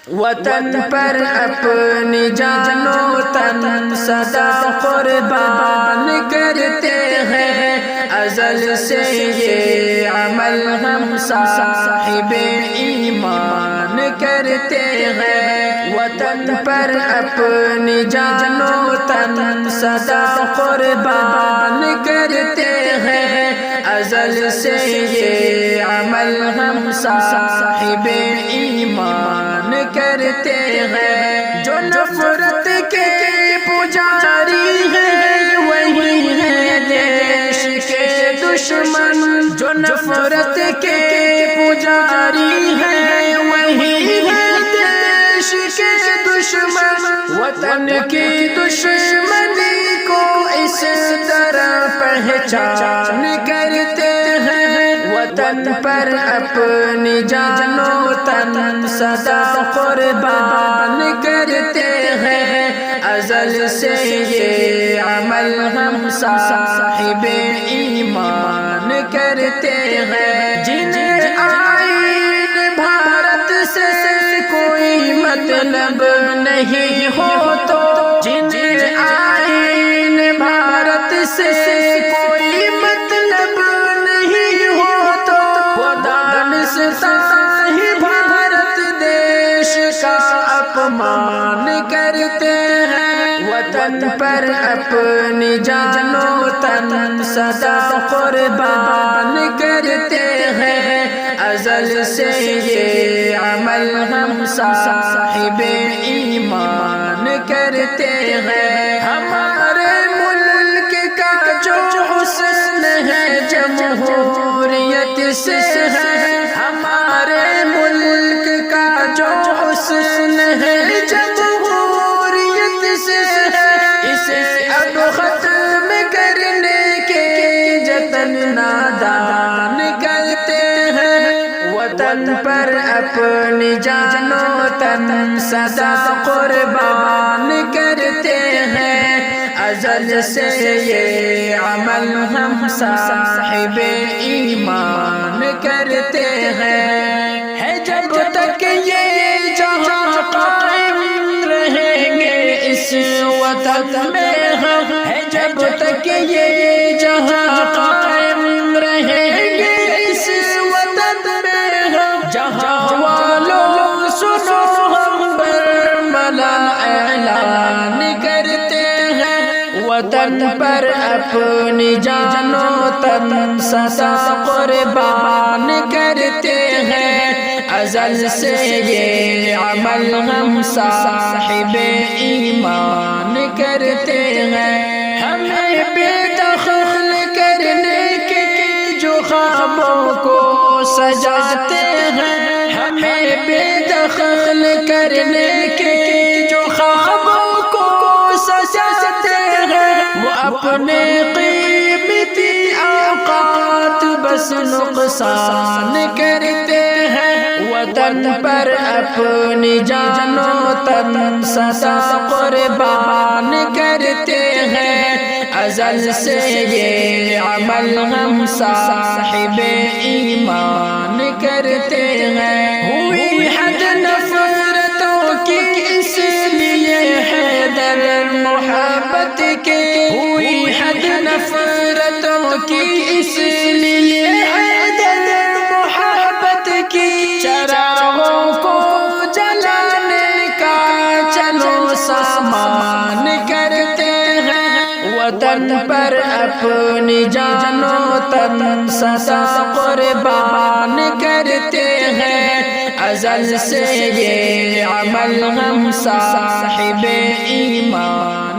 وطن پر اپنی جان و تن سدا قربان کرتے ہیں، ازل سے یہ عمل ہم صاحب ایمان کرتے ہیں۔ وطن پر اپنی جان و تن سدا قربان کرتے ہیں، ازل سے یہ عمل ہم صاحب ایمان کرتے ہیں۔ جو نفرت کے پجاری ہیں وہی ہے دیش کے دشمن، جو نفرت کے پجاری ہیں وہی ہے دیش کے دشمن۔ وطن کی دشمنی کو اس طرح پہچان کرتے ہیں، وطن پر اپنی جان و تن سدا قربان کرتے ہیں، ازل سے یہ عمل ہم صاحب ایمان کرتے ہیں۔ جنہیں آئین بھارت سے کوئی مطلب نہیں ہو تو، جنہیں آئین بھارت سے کوئی مطلب نہیں ہو تو، وہ دانستہ ہی بھارت دیش کا اپمان کرتے ہیں۔ وطن پر اپنی جان و تن سدا قربان کرتے ہیں، ازل سے یہ عمل ہم صاحب ایمان کرتے ہیں۔ ہمارے ملک کا جو حسن ہے جمہوریت سے ہے، ہمارے ملک کا جو حسن ہے جمہوریت سے ہے، اسے اب ختم کرنے کے جتن نادان کرتے ہیں۔ وطن پر اپنی جان و تن سدا قربان کرتے ہیں، ازل سے یہ عمل ہم صاحب ایمان کرتے ہیں۔ ہے جب تک یہ جہاں قائم رہیں گے اس وطن میں ہم، ہے جب تک یہ جہاں قائم رہیں گے اس وطن میں ہم، جہاں والوں سنو ہم برملا اعلان کرتے ہیں۔ وطن پر اپنی جان و تن سدا قربان کرتے ہیں، ازل سے یہ عمل ہم صاحب ایمان کرتے ہیں۔ ہمیں بے دخل کرنے کے جو خوابوں کو سجاتے ہیں، ہمیں بے دخل کرنے کے جو خوابوں کو سجاتے ہیں، وہ اپنے قیمتی اوقات بس نقصان کرتے ہیں۔ وطن پر اپنی جان و تن سدا قربان کرتے ہیں، ازل سے یہ عمل ہم صاحب ایمان کرتے ہیں۔ ہوئی حد نفرتوں کی اس لیے حیدر محبت کے، ہوئی حد نفرتوں کی اس لیے حیدر محبت کی، چراغوں کو جلانے کا چلو سامان کرتے ہیں۔ وطن پر اپنی جان و تن سدا قربان کرتے ہیں، ازل سے یہ عمل ہم صاحب ایمان